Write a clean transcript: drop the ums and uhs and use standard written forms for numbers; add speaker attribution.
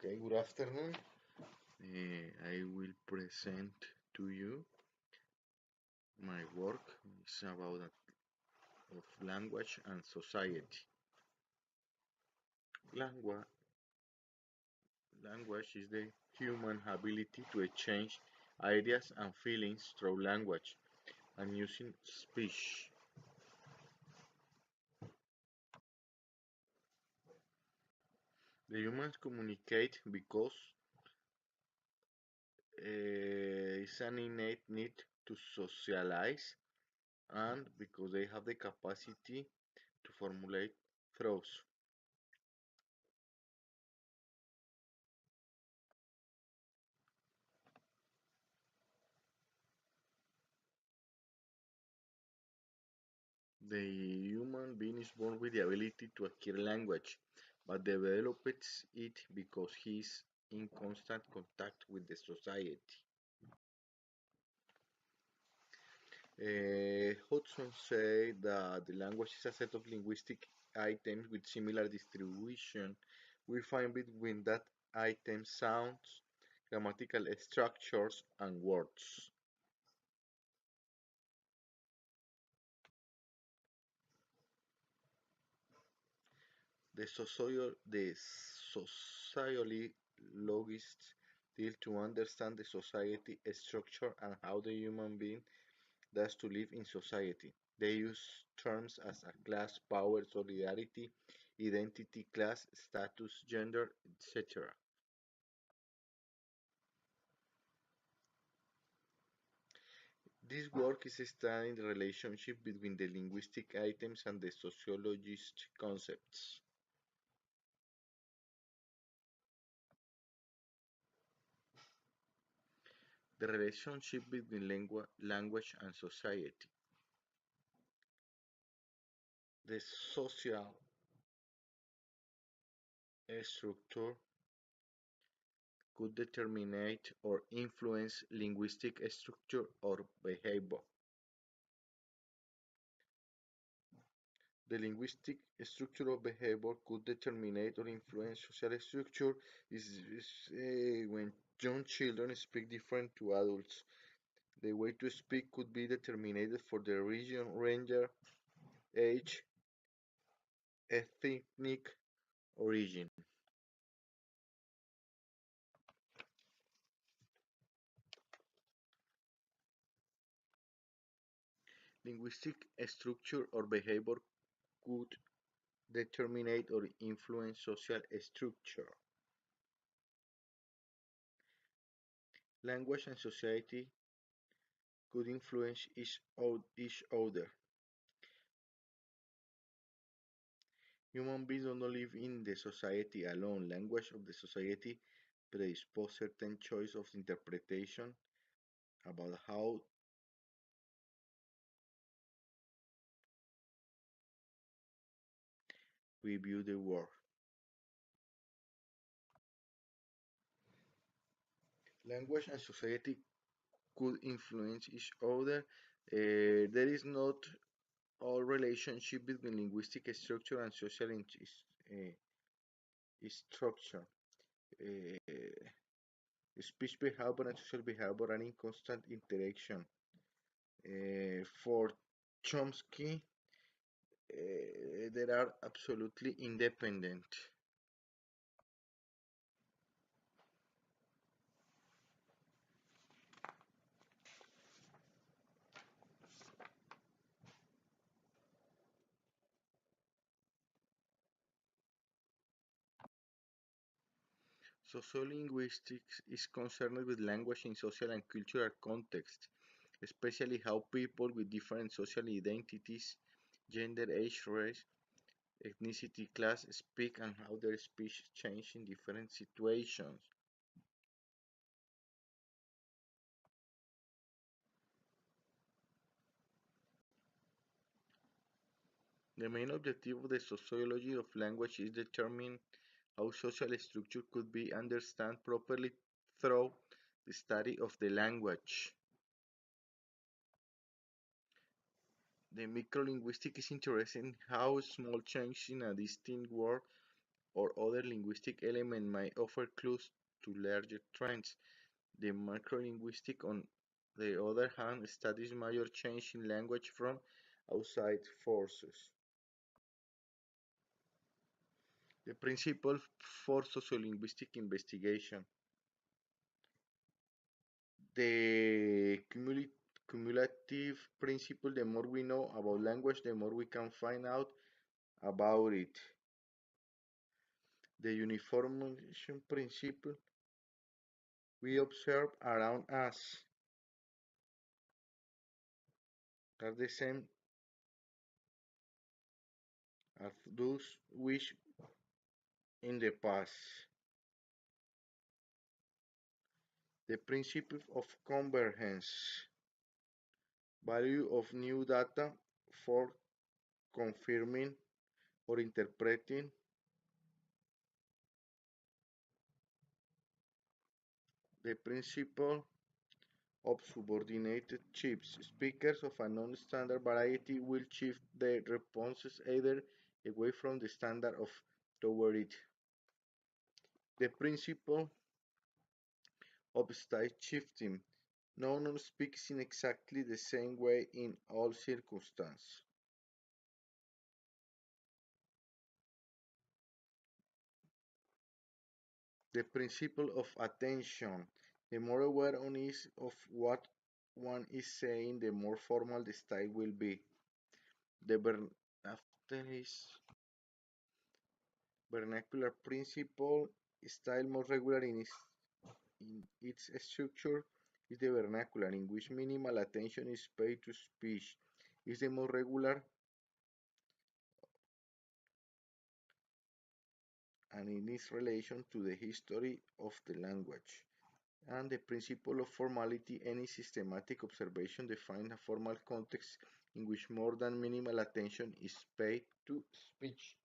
Speaker 1: Okay, good afternoon. I will present to you my work. It's about of language and society. Language, language is the human ability to exchange ideas and feelings through language and using speech. The humans communicate because it's an innate need to socialize and because they have the capacity to formulate thoughts. The human being is born with the ability to acquire language, but develops it because he is in constant contact with the society. Hudson said that the language is a set of linguistic items with similar distribution. We find between that item sounds, grammatical structures, and words. The sociologists deal to understand the society structure and how the human being does to live in society. They use terms as a class, power, solidarity, identity, class, status, gender, etc. This work is studying the relationship between the linguistic items and the sociologist concepts. The relationship between language and society. The social structure could determine or influence linguistic structure or behavior. The linguistic structure of behavior could determine or influence social structure is when young children speak different to adults. The way to speak could be determined for the region, ranger, age, ethnic origin. Linguistic structure or behavior could determine or influence social structure. Language and society could influence each other. Human beings do not live in the society alone. Language of the society predispose certain choice of interpretation about how we view the world. Language and society could influence each other. There is not all relationship between linguistic structure and social structure. Uh, Speech behavior and social behavior are in constant interaction. For Chomsky, they are absolutely independent. Sociolinguistics is concerned with language in social and cultural context, especially how people with different social identities, gender, age, race, ethnicity, class speak and how their speech change in different situations. The main objective of the sociology of language is determine how social structure could be understood properly through the study of the language. The microlinguistics is interested in how small changes in a distinct word or other linguistic element might offer clues to larger trends. The macrolinguistic, on the other hand, studies major change in language from outside forces. The principle for sociolinguistic investigation. The cumulative principle, the more we know about language, the more we can find out about it. The uniformization principle, we observe around us are the same as those which in the past. The principle of convergence, value of new data for confirming or interpreting. The principle of subordinated shifts. Speakers of a non-standard variety will shift their responses either away from the standard or toward it. The principle of style shifting. No one speaks in exactly the same way in all circumstances. The principle of attention. The more aware one is of what one is saying, the more formal the style will be. The after is vernacular principle, style more regular in its structure is the vernacular, in which minimal attention is paid to speech. Is the more regular and in its relation to the history of the language. And the principle of formality, any systematic observation defines a formal context in which more than minimal attention is paid to speech.